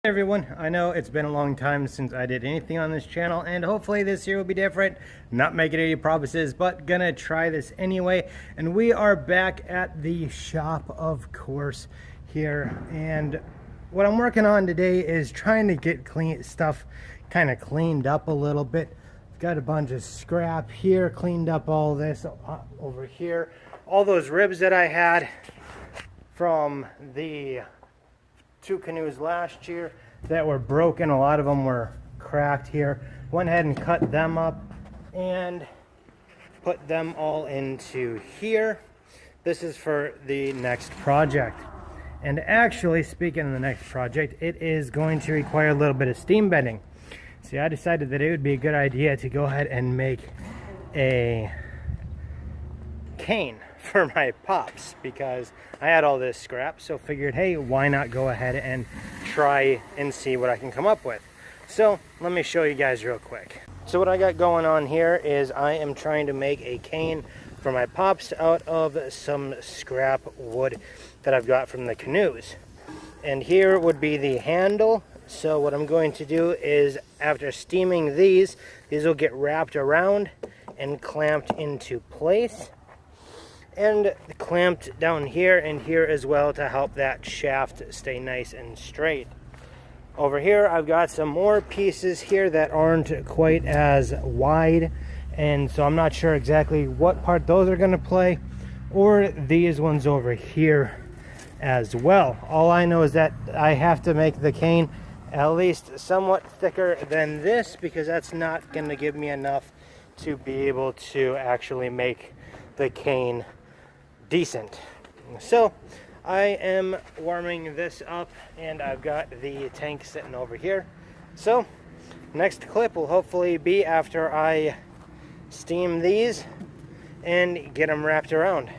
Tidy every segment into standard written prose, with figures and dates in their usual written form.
Hey everyone, I know it's been a long time since I did anything on this channel, and hopefully this year will be different. Not making any promises, but gonna try this anyway. And we are back at the shop, of course, here. And what I'm working on today is trying to get stuff kind of cleaned up a little bit. I've got a bunch of scrap here, cleaned up all this over here. All those ribs that I had from the 2 canoes last year that were broken, a lot of them were cracked here. Went ahead and cut them up and put them all into here. This is for the next project. And actually, speaking of the next project, it is going to require a little bit of steam bending. See, I decided that it would be a good idea to go ahead and make a cane for my pops, because I had all this scrap, so figured, hey, why not go ahead and try and see what I can come up with. So let me show you guys real quick. So what I got going on here is I am trying to make a cane for my pops out of some scrap wood that I've got from the canoes. And here would be the handle. So what I'm going to do is, after steaming these will get wrapped around and clamped into place, and clamped down here and here as well to help that shaft stay nice and straight. Over here I've got some more pieces here that aren't quite as wide, and so I'm not sure exactly what part those are going to play, or these ones over here as well. All I know is that I have to make the cane at least somewhat thicker than this, because that's not going to give me enough to be able to actually make the cane decent. So I am warming this up, and I've got the tank sitting over here. So next clip will hopefully be after I steam these and get them wrapped around.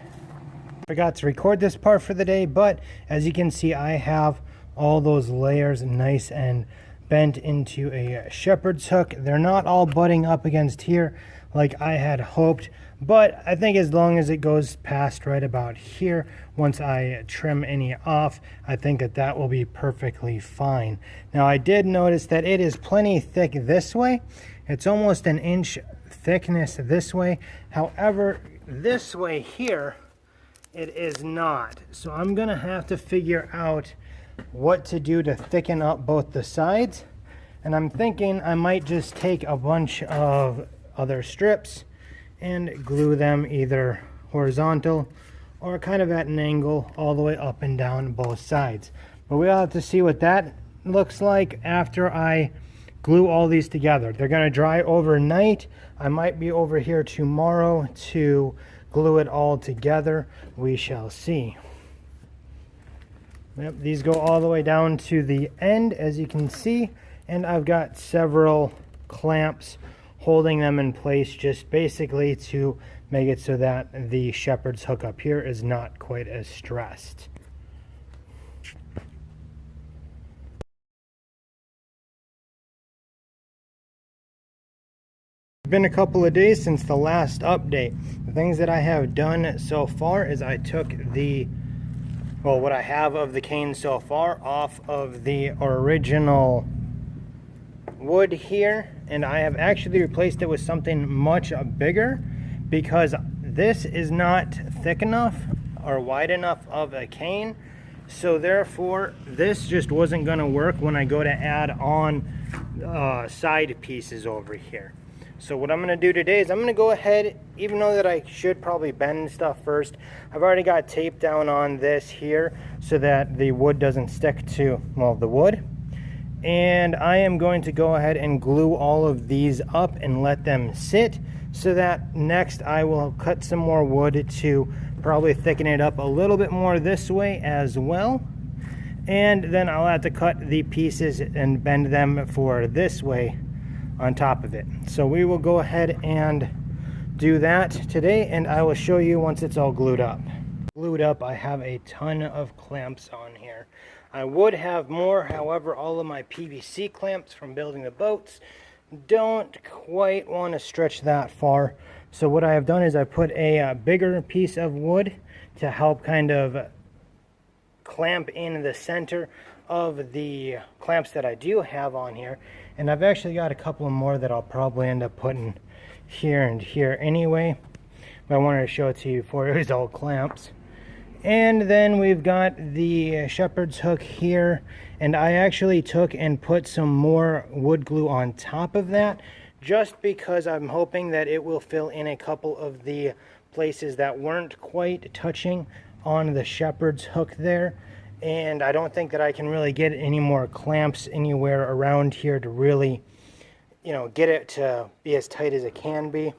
Forgot to record this part for the day, but as you can see, I have all those layers nice and bent into a shepherd's hook. They're not all butting up against here like I had hoped, but I think as long as it goes past right about here, once I trim any off, I think that will be perfectly fine. Now, I did notice that it is plenty thick this way. It's almost an inch thickness this way. However, this way here, it is not. So I'm gonna have to figure out what to do to thicken up both the sides. And I'm thinking I might just take a bunch of other strips and glue them either horizontal or kind of at an angle all the way up and down both sides. But we'll have to see what that looks like after I glue all these together. They're going to dry overnight. I might be over here tomorrow to glue it all together. We shall see. Yep, these go all the way down to the end, as you can see, and I've got several clamps holding them in place, just basically to make it so that the shepherd's hook up here is not quite as stressed. It's been a couple of days since the last update. The things that I have done so far is I took what I have of the cane so far off of the original wood here, and I have actually replaced it with something much bigger, because this is not thick enough or wide enough of a cane. So therefore this just wasn't going to work when I go to add on side pieces over here. So what I'm going to do today is I'm going to go ahead, even though that I should probably bend stuff first, I've already got tape down on this here so that the wood doesn't stick to, well, the wood. And I am going to go ahead and glue all of these up and let them sit, so that next I will cut some more wood to probably thicken it up a little bit more this way as well. And then I'll have to cut the pieces and bend them for this way on top of it. So we will go ahead and do that today, and I will show you once it's all glued up. Glued up, I have a ton of clamps on here. I would have more, however, all of my PVC clamps from building the boats don't quite want to stretch that far. So what I have done is I put a bigger piece of wood to help kind of clamp in the center of the clamps that I do have on here, and I've actually got a couple more that I'll probably end up putting here and here anyway, but I wanted to show it to you before it was all clamps. And then we've got the shepherd's hook here, and I actually took and put some more wood glue on top of that, just because I'm hoping that it will fill in a couple of the places that weren't quite touching on the shepherd's hook there. And I don't think that I can really get any more clamps anywhere around here to really, you know, get it to be as tight as it can be.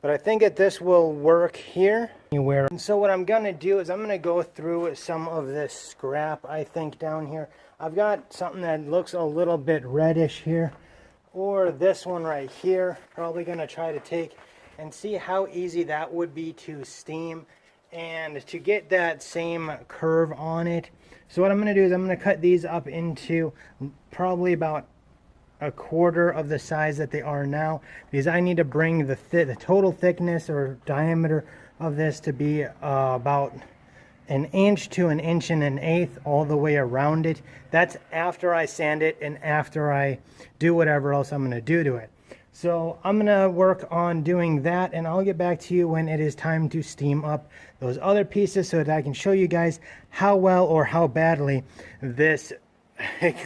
But I think that this will work here anywhere. And so what I'm gonna do is I'm gonna go through some of this scrap, I think, down here. I've got something that looks a little bit reddish here, or this one right here. Probably gonna try to take and see how easy that would be to steam and to get that same curve on it. So what I'm going to do is I'm going to cut these up into probably about a quarter of the size that they are now, because I need to bring the total thickness or diameter of this to be about 1 inch to 1 1/8 inches all the way around it. That's after I sand it and after I do whatever else I'm going to do to it. So I'm going to work on doing that, and I'll get back to you when it is time to steam up those other pieces so that I can show you guys how well or how badly this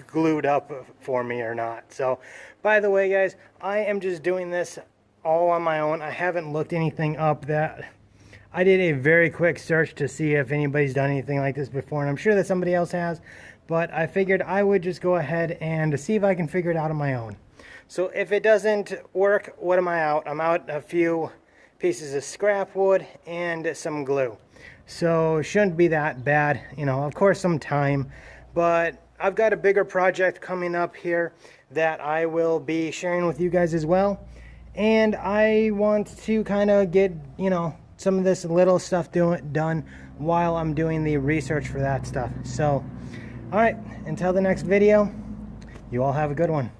glued up for me or not. So, by the way, guys, I am just doing this all on my own. I haven't looked anything up. That I did a very quick search to see if anybody's done anything like this before, and I'm sure that somebody else has, but I figured I would just go ahead and see if I can figure it out on my own. So if it doesn't work, what am I out? I'm out a few pieces of scrap wood and some glue. So it shouldn't be that bad, you know, of course some time, but I've got a bigger project coming up here that I will be sharing with you guys as well. And I want to kind of get, you know, some of this little stuff done while I'm doing the research for that stuff. So, all right, until the next video, you all have a good one.